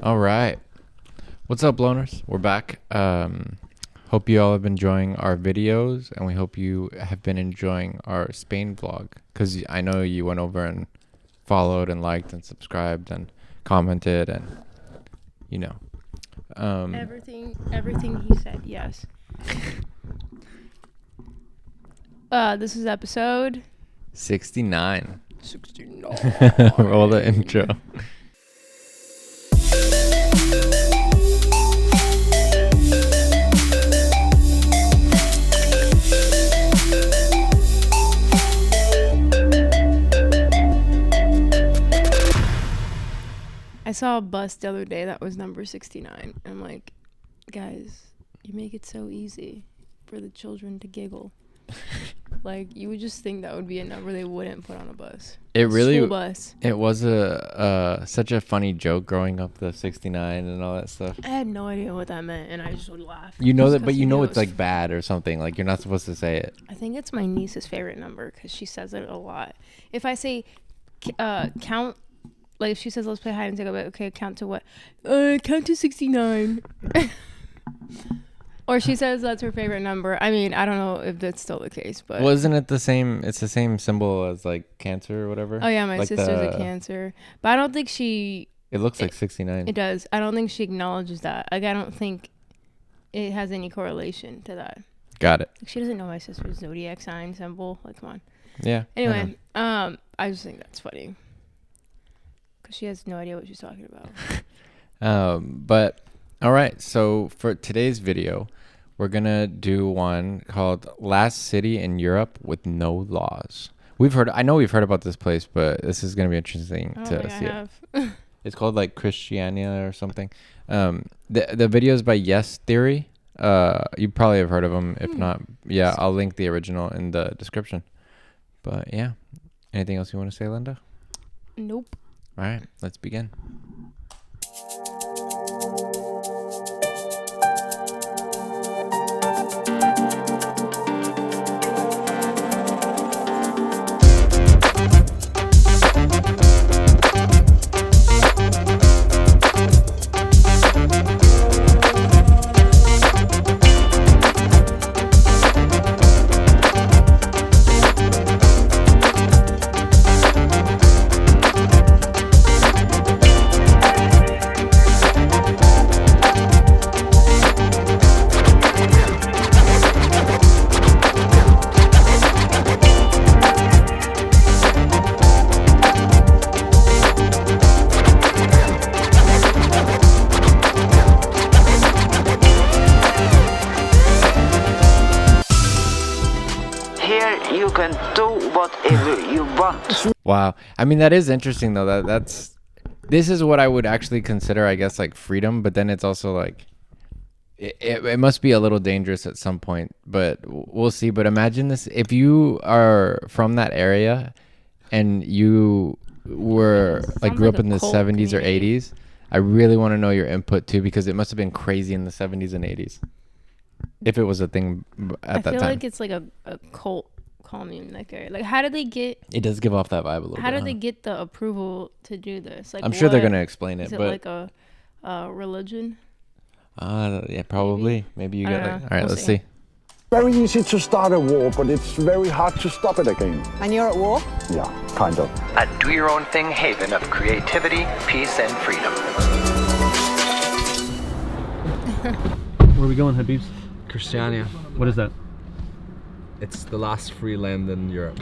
All right. What's up, loners? We're back. Hope you all have been enjoying our videos, and we hope you have been enjoying our Spain vlog, because I know you went over and followed and liked and subscribed and commented and, you know. Everything he said, yes. This is episode 69. 69. Roll the intro. I saw a bus the other day that was number 69. I'm like, guys, you make it so easy for the children to giggle. Like, you would just think that would be a number they wouldn't put on a bus. It really, school bus. It was such a funny joke growing up, the 69 and all that stuff. I had no idea what that meant, and I just would laugh. You know that, but you know it it's like bad or something. Like, you're not supposed to say it. I think it's my niece's favorite number because she says it a lot. If I say count, like if she says let's play hide and seek, I'll be like, okay, count to what? Count to 69. Or she says that's her favorite number. I mean, I don't know if that's still the case, but Wasn't it the same? It's the same symbol as like Cancer or whatever. Oh yeah, my like sister's a Cancer, but I don't think she. It looks like 69. It does. I don't think she acknowledges that. Like, I don't think it has any correlation to that. Got it. Like, she doesn't know my sister's zodiac sign symbol. Like, come on. Yeah. Anyway, I just think that's funny because she has no idea what she's talking about. But all right. So for today's video, we're gonna do one called "Last City in Europe with No Laws." I know we've heard about this place, but this is gonna be interesting to see it. It's called like Christiania or something. The video is by Yes Theory. You probably have heard of them. If not, yeah, I'll link the original in the description. But yeah, anything else you want to say, Linda? Nope. All right, let's begin. You can do whatever you want. Wow. I mean, that is interesting though. This is what I would actually consider, I guess, like freedom, but then it's also like it must be a little dangerous at some point, but we'll see. But imagine this, if you are from that area and you were like grew up in the 70s or 80s, I really want to know your input too, because it must have been crazy in the 70s and 80s. If it was a thing at that time. I feel like it's like a cult commune, like how did they get? It does give off that vibe a little bit. How did they get the approval to do this? Like, I'm sure they're gonna explain it. Is it but like a religion? Yeah, probably. Maybe you get like. All right, We'll let's see. Very easy to start a war, but it's very hard to stop it again. And you're at war? Yeah, kind of. A do-your-own-thing haven of creativity, peace, and freedom. Where are we going, Habibs? Christiania. What is that? It's the last free land in Europe.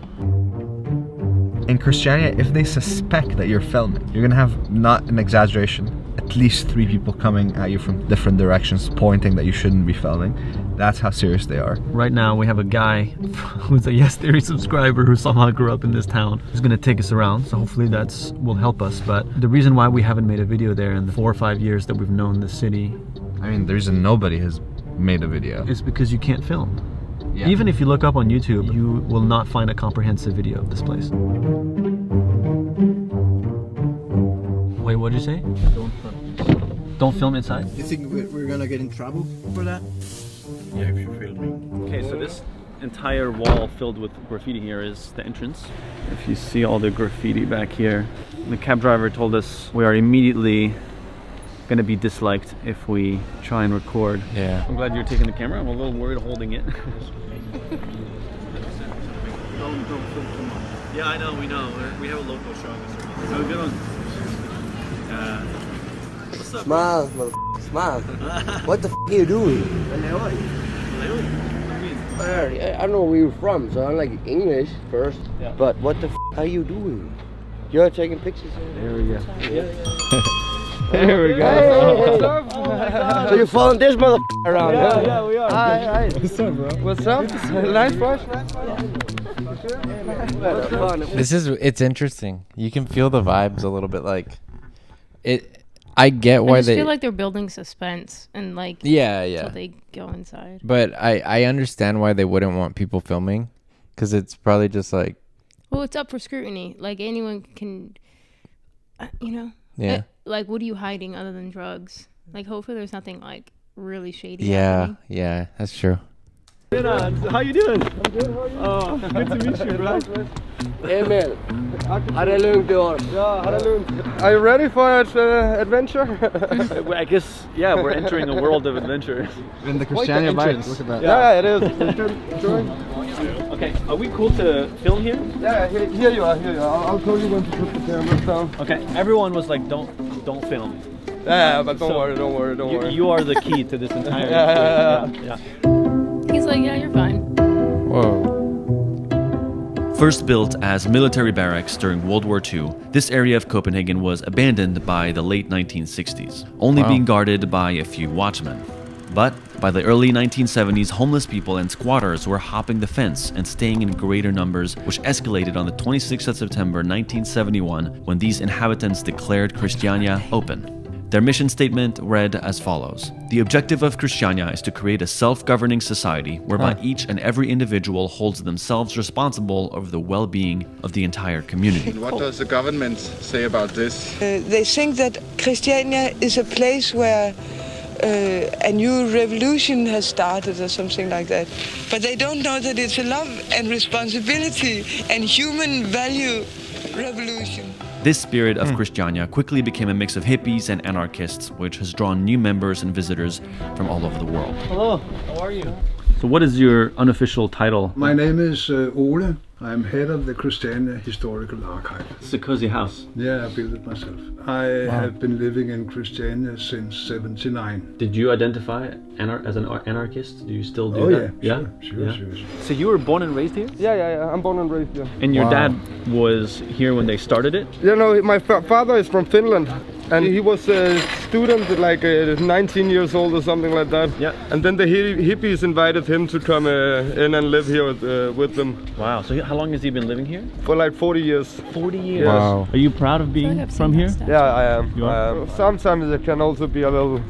In Christiania, if they suspect that you're filming, you're gonna have, not an exaggeration, at least 3 people coming at you from different directions pointing that you shouldn't be filming. That's how serious they are. Right now we have a guy who's a Yes Theory subscriber who somehow grew up in this town who's gonna take us around, so hopefully that will help us. But the reason why we haven't made a video there in the 4 or 5 years that we've known the city, I mean, the reason nobody has made a video is because you can't film. Yeah. Even if you look up on YouTube, you will not find a comprehensive video of this place. Wait, what did you say? Don't film inside? You think we're gonna get in trouble for that? Yeah, if you're filming. Okay, so this entire wall filled with graffiti here is the entrance. If you see all the graffiti back here, the cab driver told us we are immediately gonna be disliked if we try and record. Yeah. I'm glad you're taking the camera. I'm a little worried holding it. Don't film too much. Yeah, I know. We know. We have a local showing us. Have a good one. What's up? Smile, motherfucker, smile. What the f are you doing? I don't know where you're from, so I like English first. Yeah. But what the f are you doing? You're taking pictures here? There we go. There we go. So you're following this motherfucker around, huh? Yeah, we are. Hi. What's up, bro? What's up? Nice brush. It's interesting. You can feel the vibes a little bit, like it. I get why I just they feel like they're building suspense and like yeah until they go inside. But I understand why they wouldn't want people filming, because it's probably just like, Well, it's up for scrutiny. Like anyone can, you know. yeah. Like, what are you hiding other than drugs? Like, hopefully there's nothing like really shady. Yeah, happening. yeah, that's true. How you doing? I'm good. How are you? Oh, good to meet you, bro. Hey man, har det lugnt i år? Ja, har det lugnt. Are you ready for adventure? I guess, yeah, we're entering a world of adventure. In the Christiania vibes, look at that. Yeah, it is. Okay, are we cool to film here? Yeah, here you are, here you are. I'll tell you when to put the cameras down. Okay, everyone was like, don't film. Yeah, but don't So, worry, don't worry, don't worry. You are the key to this entire Yeah. He's like, yeah, you're fine. Whoa. First built as military barracks during World War II, this area of Copenhagen was abandoned by the late 1960s, only being guarded by a few watchmen. But by the early 1970s, homeless people and squatters were hopping the fence and staying in greater numbers, which escalated on the 26th of September 1971 when these inhabitants declared Christiania open. Their mission statement read as follows: "The objective of Christiania is to create a self-governing society whereby each and every individual holds themselves responsible over the well-being of the entire community." What does the government say about this? They think that Christiania is a place where a new revolution has started or something like that. But they don't know that it's a love and responsibility and human value revolution. This spirit of Christiania quickly became a mix of hippies and anarchists, which has drawn new members and visitors from all over the world. Hello, how are you? So what is your unofficial title? My name is Ole. I'm head of the Christiania Historical Archive. It's a cozy house. Yeah, I built it myself. I have been living in Christiania since '79. Did you identify as an anarchist? Do you still do Oh that? yeah, sure. So you were born and raised here? Yeah. I'm born and raised here. And your dad was here when they started it? You know, my father is from Finland. And he was a student, like 19 years old or something like that. Yeah. And then the hippies invited him to come in and live here with them. Wow. So how long has he been living here? For like 40 years. 40 years? Wow. Are you proud of being from here? Yeah, I am. You are? Sometimes it can also be a little...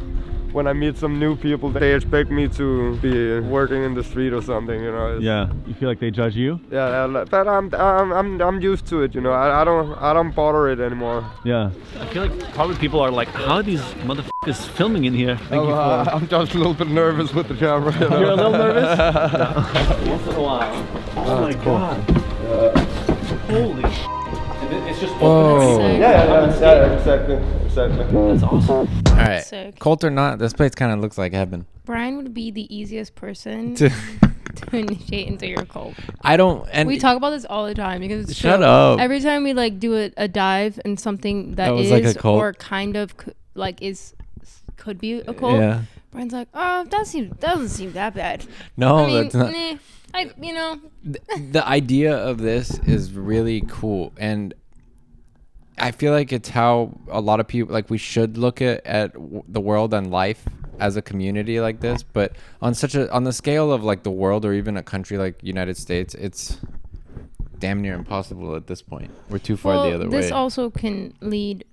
When I meet some new people, they expect me to be working in the street or something, you know. Yeah, you feel like they judge you? Yeah, but I'm used to it, you know. I don't bother it anymore. Yeah, I feel like probably people are like, how are these motherfuckers filming in here? Thank you for... I'm just a little bit nervous with the camera. You know? You're a little nervous? No. Once in a while. Oh my god. Holy sh**. It's just Whoa. Yeah, exactly. That's awesome. All right. Sick. Cult or not, this place kind of looks like heaven. Brian would be the easiest person To- to initiate into your cult. I don't. And We talk about this all the time because it's Shut true. up. Every time we like do a dive in something that was is like a cult. or kind of could be a cult. Yeah. Brian's like, oh, doesn't seem that bad. No, I mean, that's not. The idea of this is really cool, and I feel like it's how a lot of people, like, we should look at the world and life as a community like this, but on the scale of like the world or even a country like United States, it's damn near impossible at this point. We're too far the other way. This also can lead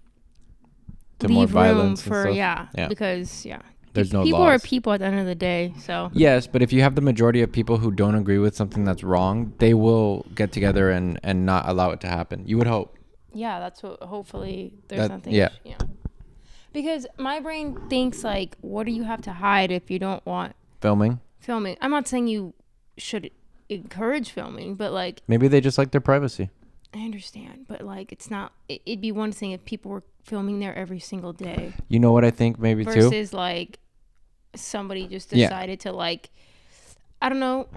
To more leave room violence and for stuff. yeah, because there's no people are laws. people at the end of the day. So Yes, but if you have the majority of people who don't agree with something that's wrong, they will get together and not allow it to happen. You would hope. yeah, that's what. Hopefully, there's nothing. Yeah. Because my brain thinks like, what do you have to hide if you don't want Filming. filming? I'm not saying you should encourage filming, but like, Maybe they just like their privacy. I understand, but like it's not. It'd be one thing if people were filming there every single day. You know what I think maybe too? Versus like somebody just decided to like, I don't know,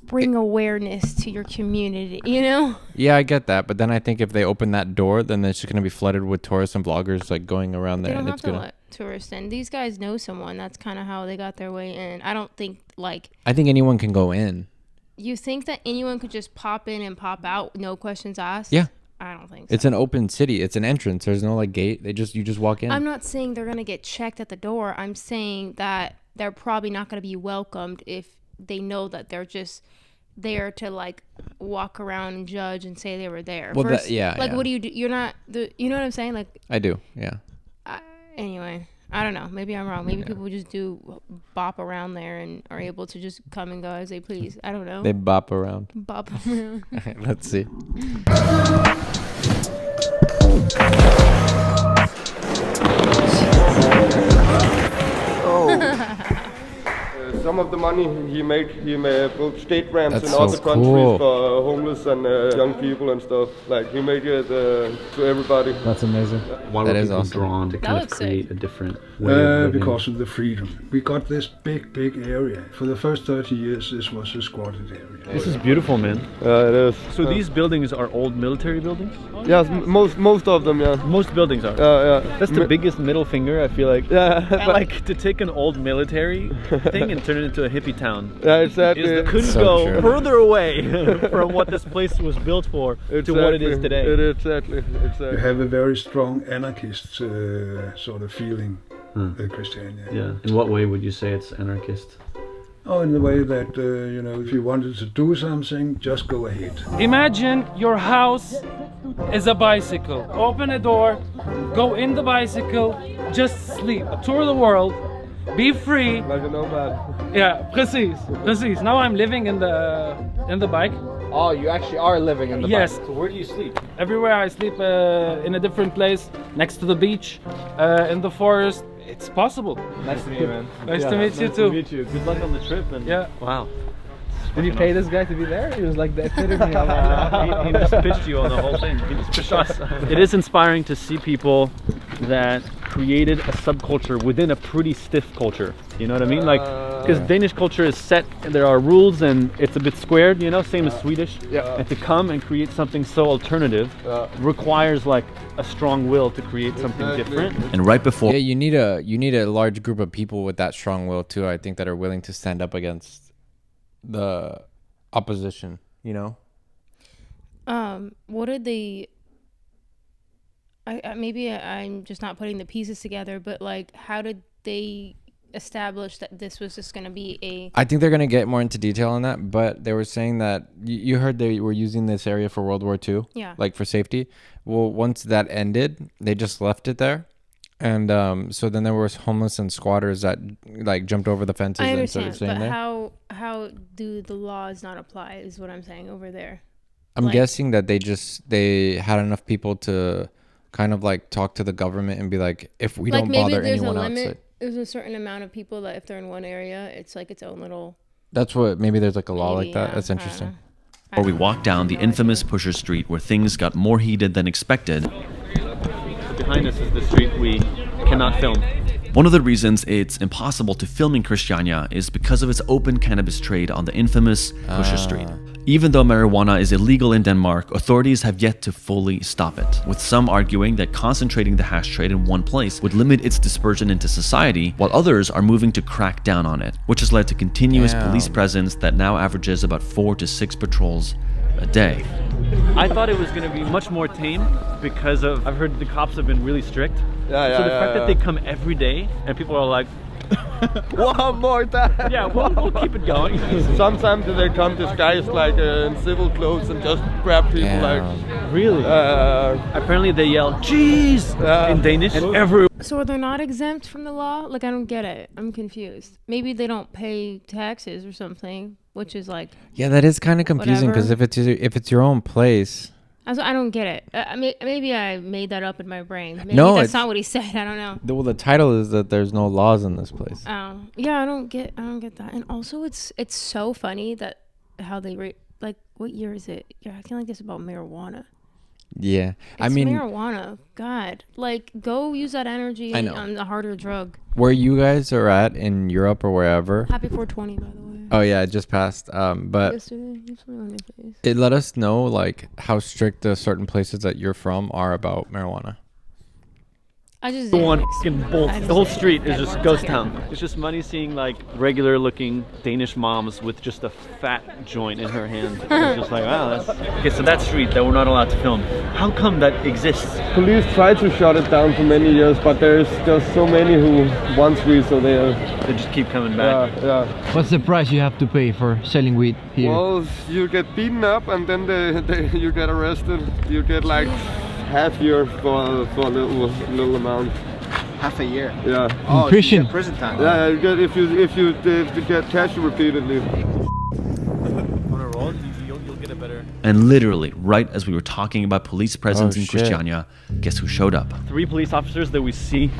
bring awareness to your community, you know? Yeah, I get that, but then I think if they open that door, then it's just gonna be flooded with tourists and vloggers like going around there. They don't and have it's to gonna... let tourists in. These guys know someone. That's kind of how they got their way in. I don't think like. I think anyone can go in. You think that anyone could just pop in and pop out, no questions asked? Yeah. I don't think so. It's an open city. It's an entrance. There's no like gate. You just walk in. I'm not saying they're gonna get checked at the door. I'm saying that they're probably not gonna be welcomed if they know that they're just there to like walk around and judge and say they were there. Well, First, yeah. Like, what do you do? You're not the. You know what I'm saying? Like. I do. Yeah. Anyway, I don't know. Maybe I'm wrong. Maybe people just do bop around there and are able to just come and go as they please. I don't know. They bop around. Bop around. Let's see. Some of the money he made built skate ramps That's in other so countries cool. for homeless and young people and stuff. Like he made it to everybody. That's amazing. Why That were is people awesome. drawn to kind of looks create a different way of living? Because of the freedom. We got this big area. For the first 30 years, this was a squatted area. This is beautiful, man. It is. So these buildings are old military buildings? Yeah, most of them, yeah. Most buildings are. Yeah. That's the biggest middle finger, I feel like. Yeah. And like to take an old military thing and turn it into a hippie town. Yeah, exactly. Couldn't So go true. further away from what this place was built for to what it is today. Exactly. You have a very strong anarchist sort of feeling, Christiania. Yeah. In what way would you say it's anarchist? Oh, in the way that, if you wanted to do something, just go ahead. Imagine your house is a bicycle. Open a door, go in the bicycle, just sleep. Tour the world, be free. Like a nomad. Yeah, precies. Now I'm living in the bike. Oh, you actually are living in the Yes. bike. So where do you sleep? Everywhere I sleep in a different place, next to the beach, in the forest. It's possible. Nice to meet you, man. Nice to meet you too. To meet you. Good luck on the trip. And Yeah. Wow. Did you pay this guy to be there? He was like the epitome of he just pitched you on the whole thing. He just pitched us. It is inspiring to see people that created a subculture within a pretty stiff culture. You know what I mean? Like, because Danish culture is set, and there are rules, and it's a bit squared. You know, same as Swedish. Yeah. And to come and create something so alternative requires like a strong will to create something different. And right before Yeah, you need a large group of people with that strong will too. I think that are willing to stand up against the opposition. You know. What did they? Maybe I'm just not putting the pieces together, but like, how did they establish that this was just going to be a? I think they're gonna get more into detail on that, but they were saying that you heard they were using this area for World War II, Yeah. like for safety. Well, once that ended, they just left it there, and so then there was homeless and squatters that like jumped over the fences I and started understand, staying but there. how do the laws not apply? Is what I'm saying over there. I'm like- guessing that they had enough people to kind of like talk to the government and be like, if we Like don't maybe bother there's anyone a limit. outside. There's a certain amount of people that if they're in one area, it's like its own little. That's what maybe there's like a law Maybe, like that. yeah, That's I don't interesting. know. Or we walk down the infamous Pusher Street where things got more heated than expected. Behind us is the street we cannot film. One of the reasons it's impossible to film in Christiania is because of its open cannabis trade on the infamous Pusher Street. Even though marijuana is illegal in Denmark, authorities have yet to fully stop it, with some arguing that concentrating the hash trade in one place would limit its dispersion into society, while others are moving to crack down on it, which has led to continuous police presence that now averages about 4 to 6 patrols a day. I thought it was going to be much more tame because I've heard the cops have been really strict. Yeah, so the fact that they come every day and people are like, one more time. Yeah, we'll keep it going. Sometimes they come disguised like in civil clothes and just grab people like. Really? Apparently they yell "Jeez" in Danish, and every. So they're not exempt from the law? Like, I don't get it. I'm confused. Maybe they don't pay taxes or something, which is like. Yeah, that is kind of confusing because whatever. if it's your own place. I don't get it. Maybe I made that up in my brain. Maybe No, that's it's- not what he said. I don't know. The title is that there's no laws in this place. Oh, yeah, I don't get that. And also, it's so funny that how they rate. Like, what year is it? You're acting like this about marijuana. Yeah, I It's mean, marijuana. God, like go use that energy I know. on the harder drug. where you guys are at in Europe or wherever. Happy 420, by the way. Oh yeah, it just passed. But Yesterday, you smell on your face. it let us know like how strict the certain places that you're from are about marijuana. I just The didn't one expect- fucking I bolt. didn't The whole expect street is that just more ghost to town. get. It's just money seeing like regular looking Danish moms with just a fat joint in her hand. It's just like, wow, that's... Okay, so that street that we're not allowed to film. How come that exists? Police tried to shut it down for many years, but there's just so many who want weed, so they just keep coming back. Yeah. What's the price you have to pay for selling weed here? Well, you get beaten up and then you get arrested. You get like half year for a little amount. Half a year. Yeah. Oh, prison. you get prison time. Yeah, you get if you get catch repeatedly. On a roll, you'll get a better... And literally, right as we were talking about police presence Oh, in shit. Christiania, guess who showed up? 3 police officers that we see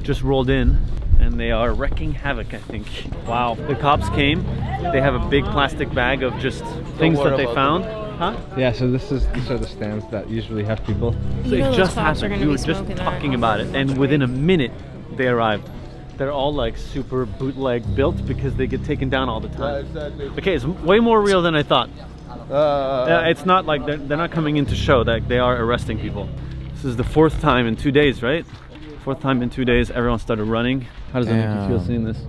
just rolled in, and they are wrecking havoc, I think. Wow. The cops came. They have a big plastic bag of just things that they found. Huh? Yeah, so these are the stands that usually have people. So You know it those just cops are happened. gonna We be were just smoking that. talking about it, and within a minute, they arrived. They're all like super bootleg built because they get taken down all the time. Exactly. Okay, it's way more real than I thought. It's not like they're not coming in to show that they are arresting people. This is the 4th time in 2 days, right? 4th time in 2 days, everyone started running. How does that make you feel Damn. seeing this?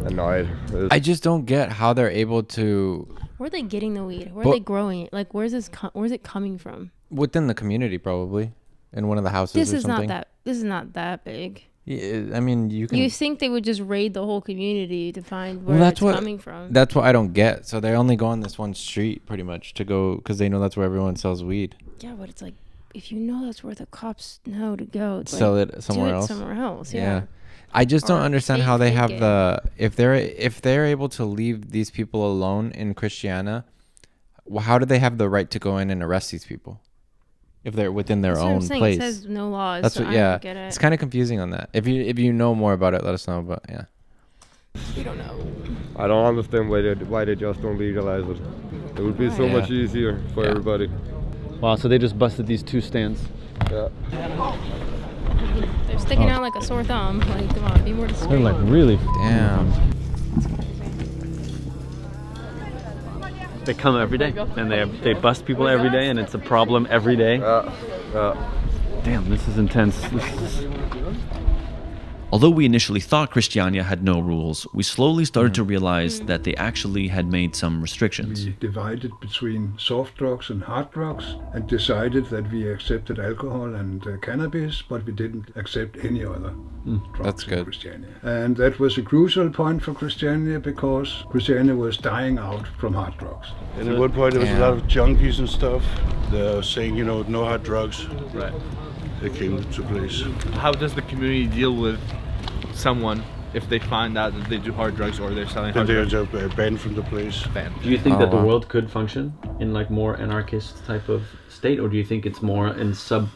Annoyed. I just don't get how they're able to Where are they getting the weed? Where are But- they growing it? Like, where's it coming from? within the community probably in one of the houses This or is something. This is not that big. Yeah, I mean, you can. You think they would just raid the whole community to find Well, where that's it's what coming from? that's what I don't get. So they only go on this one street pretty much to go because they know that's where everyone sells weed. Yeah, but it's like if you know that's where the cops know to go, it's Sell like, it somewhere do it else. Somewhere else, yeah. I just don't Or understand how they fake have it. if they're able to leave these people alone in Christiania. How do they have the right to go in and arrest these people if they're within their That's what I'm own saying. place? It says no laws. That's so what. I Yeah, don't get it. it's kind of confusing on that. If you know more about it, let us know. But yeah, We don't know. I don't understand why they just don't legalize it. It would be so Yeah. much easier for everybody. Wow, so they just busted these 2 stands. Yeah. They're sticking out like a sore thumb. Like, come on, be more discreet. They're like really... damn. They come every day, and they bust people every day, and it's a problem every day. Damn, this is intense. Although we initially thought Christiania had no rules, we slowly started to realize that they actually had made some restrictions. We divided between soft drugs and hard drugs and decided that we accepted alcohol and cannabis, but we didn't accept any other drugs That's in good. Christiania. And that was a crucial point for Christiania because Christiania was dying out from hard drugs. And at one point there was a lot of junkies and stuff. They're saying, you know, no hard drugs. Right. They came to place. How does the community deal with someone if they find out that they do hard drugs or they're selling Then hard they drugs? are banned from the place. Banned. Do you think Oh, that the wow. world could function in like more anarchist type of state, or do you think it's more in sub?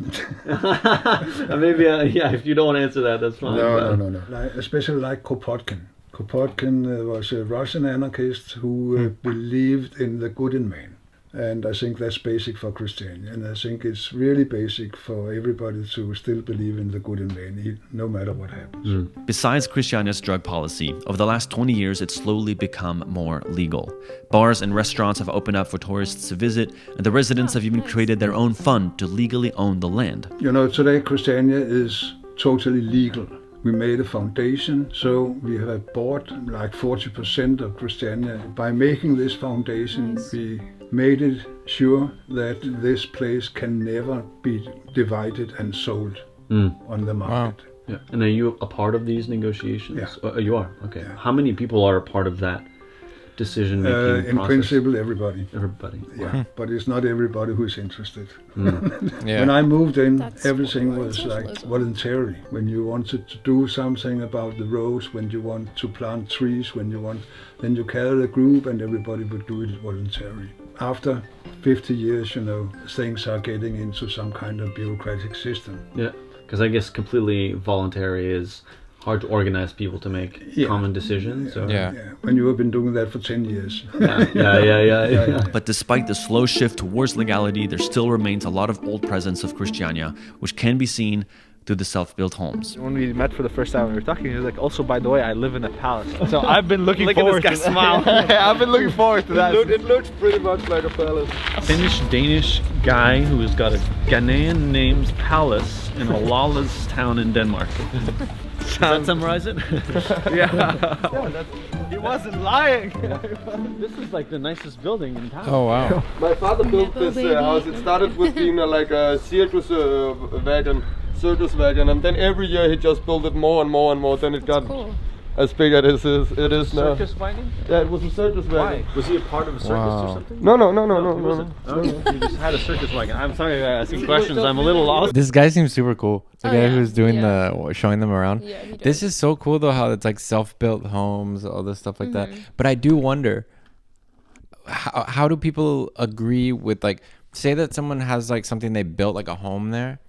Maybe yeah. If you don't want to answer that, that's fine. No. Like, especially like Kropotkin. Kropotkin was a Russian anarchist who believed in the good in man. And I think that's basic for Christiania. And I think it's really basic for everybody to still believe in the good in man, no matter what happens. Besides Christiania's drug policy, over the last 20 years it's slowly become more legal. Bars and restaurants have opened up for tourists to visit, and the residents have even created their own fund to legally own the land. You know, today Christiania is totally legal. We made a foundation, so we have bought like 40% of Christiania. By making this foundation, we made it sure that this place can never be divided and sold on the market. Yeah. And are you a part of these negotiations? Yeah. You are? Okay. How many people are a part of that decision-making In process? principle, everybody. Everybody. Yeah, but it's not everybody who's interested. Yeah. When I moved in, That's everything corporate was like socialism. voluntary. When you wanted to do something about the roads, when you want to plant trees, then you gathered a group and everybody would do it voluntarily. After 50 years, you know, things are getting into some kind of bureaucratic system. Yeah. Because I guess completely voluntary is hard to organize people to make common decisions. Or? When you have been doing that for 10 years. Yeah. But despite the slow shift towards legality, there still remains a lot of old presence of Christiania, which can be seen through the self-built homes. When we met for the first time, we were talking. He was like, "Also, by the way, I live in a palace." So I've been looking forward. Look at this guy smile. I've been looking forward to that. It looks pretty much like a palace. Finnish-Danish guy who's got a Ghanaian named palace in a lawless town in Denmark. Does that summarize it? He wasn't lying. This is like the nicest building in town. Oh wow. My father built this house. It started with being like a circus wagon, and then every year he just built it more and more and more. Then it got as big as it is now. Circus wagon? Yeah, it was a circus wagon. Why? Was he a part of a circus or something? No. He just had a circus wagon. I'm sorry for asking questions. I'm a little lost. This guy seems super cool. The guy who's doing showing them around. Yeah, he does. This is so cool though, how it's like self-built homes, all this stuff like that. But I do wonder, how do people agree with, like, say that someone has like something they built, like a home there,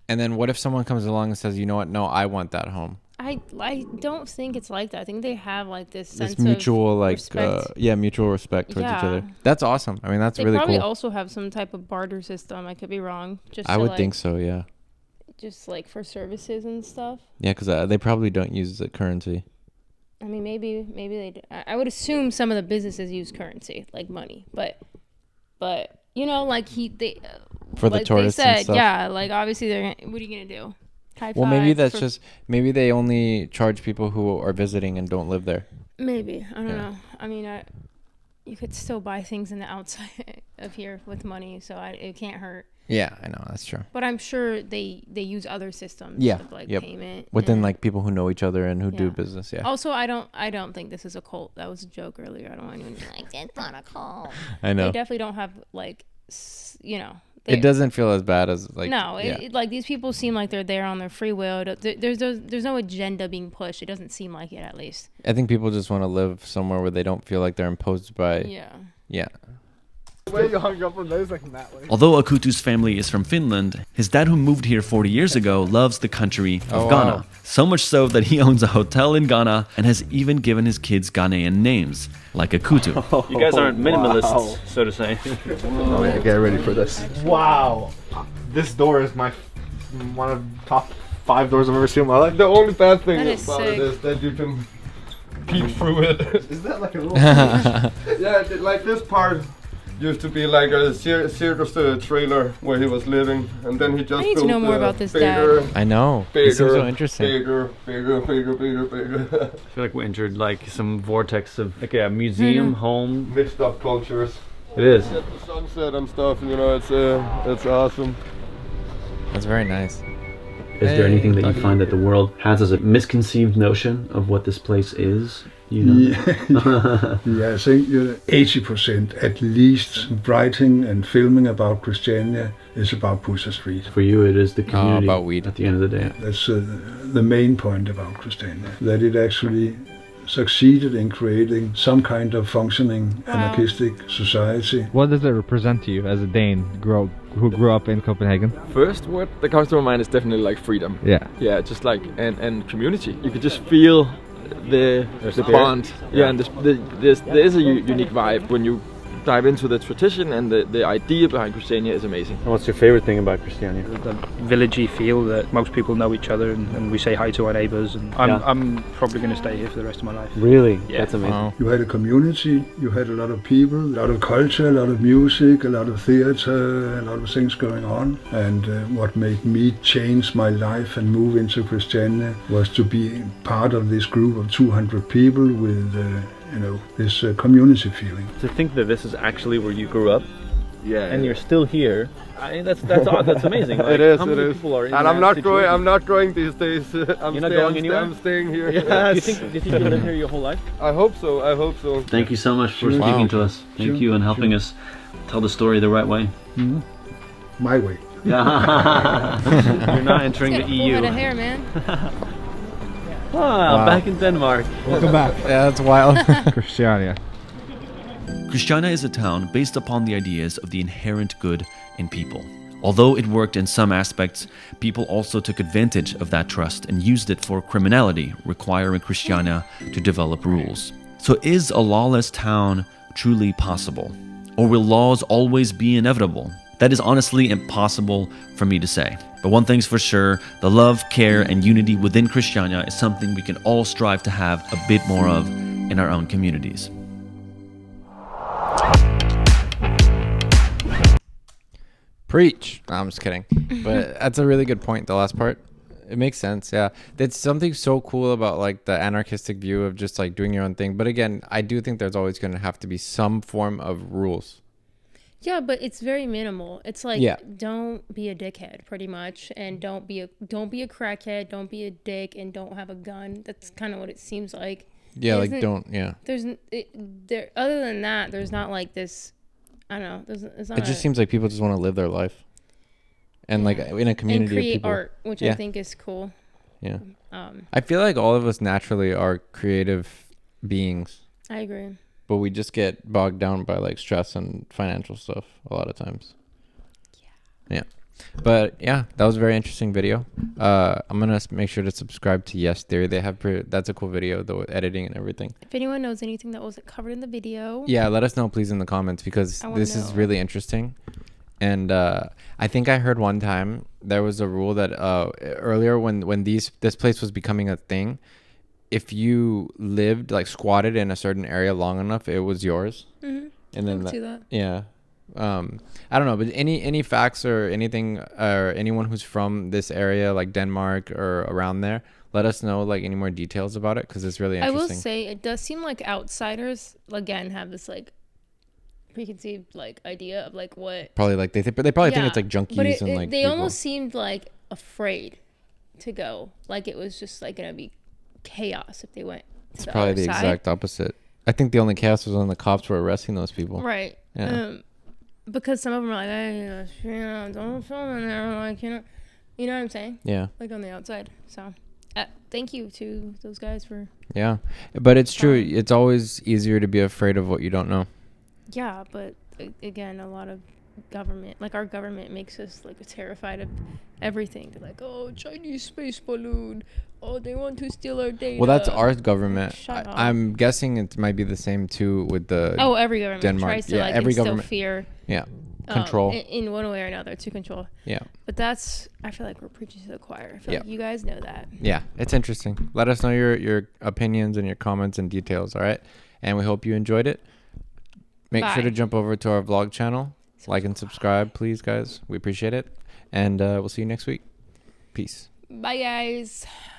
and then what if someone comes along and says, you know what, no, I want that home. I don't think it's like that. I think they have like this sense mutual, of like respect. mutual respect towards each other. That's awesome. I mean, that's really cool. They probably also have some type of barter system. I could be wrong. I would think so, yeah. Just like for services and stuff. Yeah, because they probably don't use the currency. I mean, maybe they do. I would assume some of the businesses use currency, like money, but you know, like for the like tourists they said, and stuff. Yeah, like obviously what are you gonna do? Well, maybe that's maybe they only charge people who are visiting and don't live there. Maybe, I don't know. I mean, you could still buy things in the outside of here with money, so it can't hurt. Yeah, I know, that's true. But I'm sure they use other systems of like payment within like people who know each other and who do business. Yeah. Also, I don't think this is a cult. That was a joke earlier. I don't want anyone to be like, it's not a cult. I know. They definitely don't have like, you know. It doesn't feel as bad as like. No, like these people seem like they're there on their free will. There's no agenda being pushed. It doesn't seem like it, at least. I think people just want to live somewhere where they don't feel like they're imposed by. Yeah. The way you hung up on those like that way. Although Akutu's family is from Finland, his dad, who moved here 40 years ago, loves the country of Ghana. Wow. So much so that he owns a hotel in Ghana and has even given his kids Ghanaian names, like Akutu. You guys aren't minimalists, so to say. Oh yeah, get ready for this. Wow, this door is one of the top 5 doors I've ever seen in my life. The only bad thing That is about sick. it is that you can peek through it. Is that like a little? Yeah, like this part used to be like a circus trailer where he was living, and then he just I need to built know more about this bigger, dad. I know. It seems so interesting. Bigger. I feel like we entered like some vortex of like a museum, home. Mixed up cultures. It is. At the sunset and stuff, you know, it's awesome. That's very nice. Is there anything that you find that the world has as a misconceived notion of what this place is? You know? Yeah, I think 80% at least writing and filming about Christiania is about Pusher Street. For you, it is the community about weed. at the end of the day. That's the main point about Christiania, that it actually succeeded in creating some kind of functioning anarchistic society. What does it represent to you as a Dane who grew up in Copenhagen? First word that comes to my mind is definitely like freedom. Yeah, just like and community. You could just feel the bond. And there is a unique vibe when you dive into the tradition, and the idea behind Christiania is amazing. And what's your favorite thing about Christiania? The villagey feel that most people know each other, and we say hi to our neighbors, and I'm probably going to stay here for the rest of my life. Really? Yeah. That's amazing. Wow. You had a community, you had a lot of people, a lot of culture, a lot of music, a lot of theater, a lot of things going on. And what made me change my life and move into Christiania was to be part of this group of 200 people with this community feeling. To think that this is actually where you grew up, and you're still here. I mean, that's odd. That's amazing. Like, it is. How many people are in and that I'm not situation? going. I'm not going these days. You're not going anywhere? I'm staying here. Yes. Do you think you'll live here your whole life? I hope so. Thank you so much for speaking to us. Thank you and helping us tell the story the right way. Mm-hmm. My way. Yeah. You're not entering the EU. Full head of hair, man. Wow, back in Denmark. Welcome back. Yeah, that's wild. Christiania. Christiania is a town based upon the ideas of the inherent good in people. Although it worked in some aspects, people also took advantage of that trust and used it for criminality, requiring Christiania to develop rules. So is a lawless town truly possible? Or will laws always be inevitable? That is honestly impossible for me to say. But one thing's for sure, the love, care, and unity within Christiania is something we can all strive to have a bit more of in our own communities. Preach. No, I'm just kidding. But that's a really good point, the last part. It makes sense, yeah. That's something so cool about like the anarchistic view of just like doing your own thing. But again, I do think there's always going to have to be some form of rules. Yeah, but it's very minimal. It's like, don't be a dickhead, pretty much, and don't be a crackhead, don't be a dick, and don't have a gun. That's kind of what it seems like. Yeah, like don't. Yeah. There. Other than that, there's not like this. I don't know. It's not. It just seems like people just want to live their life, and like in a community and create of people. art, which I think is cool. Yeah. I feel like all of us naturally are creative beings. I agree. But we just get bogged down by like stress and financial stuff a lot of times. Yeah. But yeah, that was a very interesting video. I'm gonna make sure to subscribe to Yes Theory. They have that's a cool video though, with editing and everything. If anyone knows anything that wasn't covered in the video, yeah, let us know please in the comments, because this is really interesting. And I think I heard one time there was a rule that earlier when this place was becoming a thing, if you lived like squatted in a certain area long enough, it was yours. Mm-hmm. And then I can see that. Yeah. I don't know, but any facts or anything, or anyone who's from this area like Denmark or around there, let us know like any more details about it, because it's really interesting. I will say it does seem like outsiders again have this like preconceived like idea of like what probably like they probably think it's like junkies, but and like they people. almost seemed like afraid to go, like it was just like gonna be chaos if they went to it's the probably other the side. exact opposite. I think the only chaos was when the cops were arresting those people, right? Yeah. Because some of them are like, hey, don't film in there, like you know what I'm saying? Yeah. Like on the outside. So thank you to those guys for. Yeah, but it's true. It's always easier to be afraid of what you don't know. Yeah, but again, a lot of government, like our government, makes us like terrified of everything. They're like, oh, Chinese space balloon. Oh, they want to steal our data. Well, that's our government. Shut up. I'm guessing it might be the same too with the. Oh, every government Denmark. tries to like every instill government. fear. Yeah, control. In one way or another to control. Yeah. But I feel like we're preaching to the choir. I feel like you guys know that. Yeah, it's interesting. Let us know your opinions and your comments and details. All right, and we hope you enjoyed it. Make sure to jump over to our vlog channel, like and subscribe, please, guys. We appreciate it, and we'll see you next week. Peace. Bye, guys.